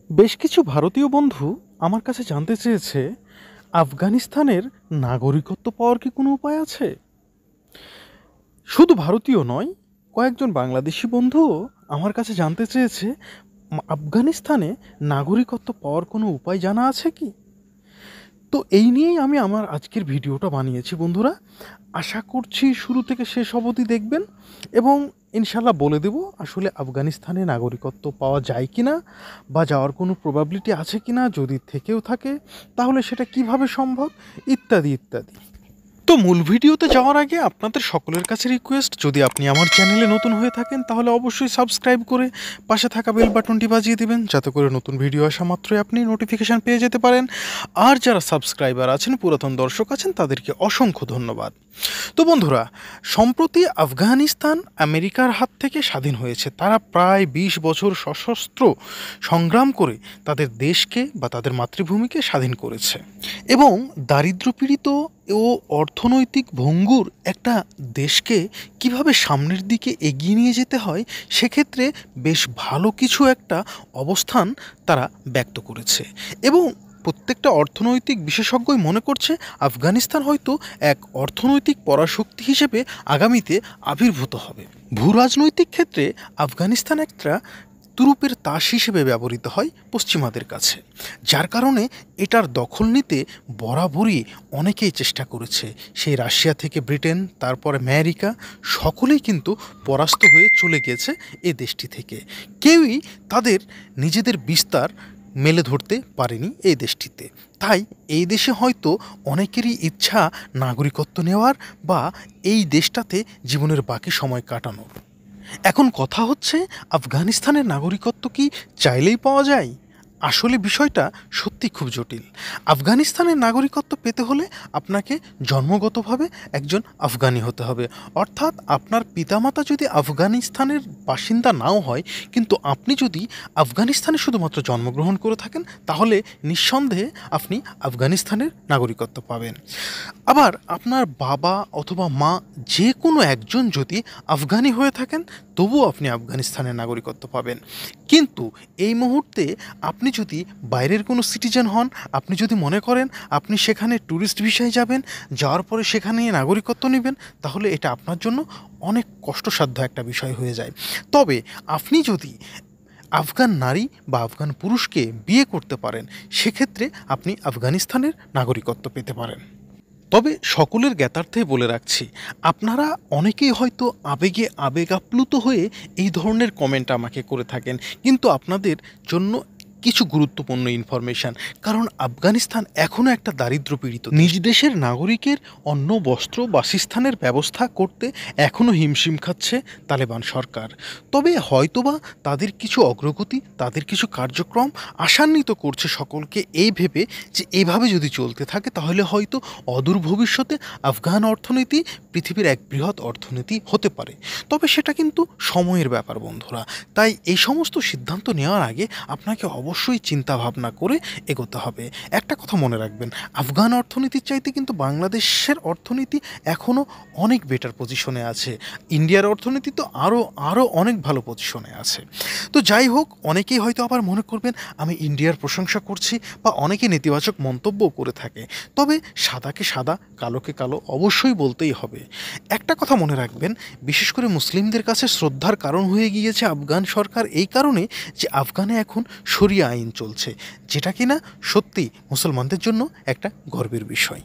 বেশ কিছু ভারতীয় বন্ধু আমার কাছে জানতে চেয়েছে, আফগানিস্তানের নাগরিকত্ব পাওয়ার কি কোনো উপায় আছে? শুধু ভারতীয় নয়, কয়েকজন বাংলাদেশি বন্ধুও আমার কাছে জানতে চেয়েছে, আফগানিস্তানে নাগরিকত্ব পাওয়ার কোনো উপায় জানা আছে কি? তো এই নিয়েই আমি আমার আজকের ভিডিওটা বানিয়েছি বন্ধুরা। আশা করছি শুরু থেকে শেষ অবধি দেখবেন এবং ইনশাল্লাহ বলে দেব আসলে আফগানিস্তানে নাগরিকত্ব পাওয়া যায় কি না, বা যাওয়ার কোনো প্রবাবিলিটি আছে কি না, যদি থেকেও থাকে তাহলে সেটা কিভাবে সম্ভব, ইত্যাদি ইত্যাদি। তো মূল ভিডিওতে যাওয়ার আগে আপনাদের সকলের কাছে রিকোয়েস্ট, যদি আপনি আমার চ্যানেলে নতুন হয়ে থাকেন তাহলে অবশ্যই সাবস্ক্রাইব করে পাশে থাকা বেল বাটনটি বাজিয়ে দিবেন, যাতে করে নতুন ভিডিও আসা মাত্রই আপনি নোটিফিকেশান পেয়ে যেতে পারেন। আর যারা সাবস্ক্রাইবার আছেন, পুরাতন দর্শক আছেন, তাদেরকে অসংখ্য ধন্যবাদ। তো বন্ধুরা, সম্প্রতি আফগানিস্তান আমেরিকার হাত থেকে স্বাধীন হয়েছে। তারা প্রায় ২০ বছর সশস্ত্র সংগ্রাম করে তাদের দেশকে বা তাদের মাতৃভূমিকে স্বাধীন করেছে এবং দারিদ্র্যপীড়িত ও অর্থনৈতিক ভঙ্গুর একটা দেশকে কিভাবে সামনের দিকে এগিয়ে নিয়ে যেতে হয়, সেক্ষেত্রে বেশ ভালো কিছু একটা অবস্থান তারা ব্যক্ত করেছে। এবং প্রত্যেকটা অর্থনৈতিক বিশেষজ্ঞই মনে করছে আফগানিস্তান হয়তো এক অর্থনৈতিক পরাশক্তি হিসেবে আগামীতে আবির্ভূত হবে। ভূরাজনৈতিক ক্ষেত্রে আফগানিস্তান একটা তুরুপের তাস হিসেবে ব্যবহৃত হয় পশ্চিমাদের কাছে, যার কারণে এটার দখল নিতে বরাবরই অনেকেই চেষ্টা করেছে। সেই রাশিয়া থেকে ব্রিটেন, তারপর আমেরিকা, সকলেই কিন্তু পরাস্ত হয়ে চলে গেছে এ দেশটি থেকে। কেউই তাদের নিজেদের বিস্তার মেলে ধরতে পারেনি এই দেশটিতে। তাই এই দেশে হয়তো অনেকেরই ইচ্ছা নাগরিকত্ব নেওয়ার বা এই দেশটাতে জীবনের বাকি সময় কাটানোর। এখন কথা হচ্ছে, আফগানিস্তানের নাগরিকত্ব কি চাইলেই পাওয়া যায়? আসলে বিষয়টা সত্যি খুব জটিল। আফগানিস্তানের নাগরিকত্ব পেতে হলে আপনাকে জন্মগতভাবে একজন আফগানি হতে হবে, অর্থাৎ আপনার পিতামাতা যদি আফগানিস্তানের বাসিন্দা নাও হয়, কিন্তু আপনি যদি আফগানিস্তানে শুধুমাত্র জন্মগ্রহণ করে থাকেন, তাহলে নিঃসন্দেহে আপনি আফগানিস্তানের নাগরিকত্ব পাবেন। আবার আপনার বাবা অথবা মা যে কোনো একজন যদি আফগানি হয়ে থাকেন, তবুও আপনি আফগানিস্তানের নাগরিকত্ব পাবেন। কিন্তু এই মুহূর্তে আপনি যদি বাইরের কোনো সিটিজেন হন, আপনি যদি মনে করেন আপনি সেখানে ট্যুরিস্ট ভিসায় যাবেন, যাওয়ার পরে সেখানে নাগরিকত্ব নেবেন, তাহলে এটা আপনার জন্য অনেক কষ্টসাধ্য একটা বিষয় হয়ে যায়। তবে আপনি যদি আফগান নারী বা আফগান পুরুষকে বিয়ে করতে পারেন, সেক্ষেত্রে আপনি আফগানিস্তানের নাগরিকত্ব পেতে পারেন। তবে সকলের জ্ঞাতার্থে বলে রাখছি, আপনারা অনেকেই হয়তো আবেগাপ্লুত হয়ে এই ধরনের কমেন্ট আমাকে করে থাকেন, কিন্তু আপনাদের জন্য কিছু গুরুত্বপূর্ণ ইনফরমেশান। কারণ আফগানিস্তান এখনও একটা দারিদ্র্যপীড়িত, নিজ দেশের নাগরিকের অন্ন, বস্ত্র, বাসস্থানের ব্যবস্থা করতে এখনও হিমশিম খাচ্ছে তালেবান সরকার। তবে হয়তোবা তাদের কিছু অগ্রগতি, তাদের কিছু কার্যক্রম আশান্বিত করছে সকলকে, এই ভেবে যে এভাবে যদি চলতে থাকে তাহলে হয়তো অদূর ভবিষ্যতে আফগান অর্থনীতি পৃথিবীর এক বৃহৎ অর্থনীতি হতে পারে। তবে সেটা কিন্তু সময়ের ব্যাপার বন্ধুরা। তাই এই সমস্ত সিদ্ধান্ত নেওয়ার আগে আপনাকে অবশ্যই চিন্তা ভাবনা করে এগোতে হবে। একটা কথা মনে রাখবেন, আফগান অর্থনীতির চাইতে কিন্তু বাংলাদেশের অর্থনীতি এখনও অনেক বেটার পজিশনে আছে। ইন্ডিয়ার অর্থনীতি তো আরও অনেক ভালো পজিশনে আছে। তো যাই হোক, অনেকেই হয়তো আবার মনে করবেন আমি ইন্ডিয়ার প্রশংসা করছি, বা অনেকে নেতিবাচক মন্তব্যও করে থাকে। তবে সাদাকে সাদা, কালোকে কালো অবশ্যই বলতেই হবে। একটা কথা মনে রাখবেন, বিশেষ করে মুসলিমদের কাছে শ্রদ্ধার কারণ হয়ে গিয়েছে আফগান সরকার এই কারণে যে আফগানে এখন শরিয়া আইন চলছে, যেটা কিনা সত্যি মুসলমানদের জন্য একটা গর্বের বিষয়।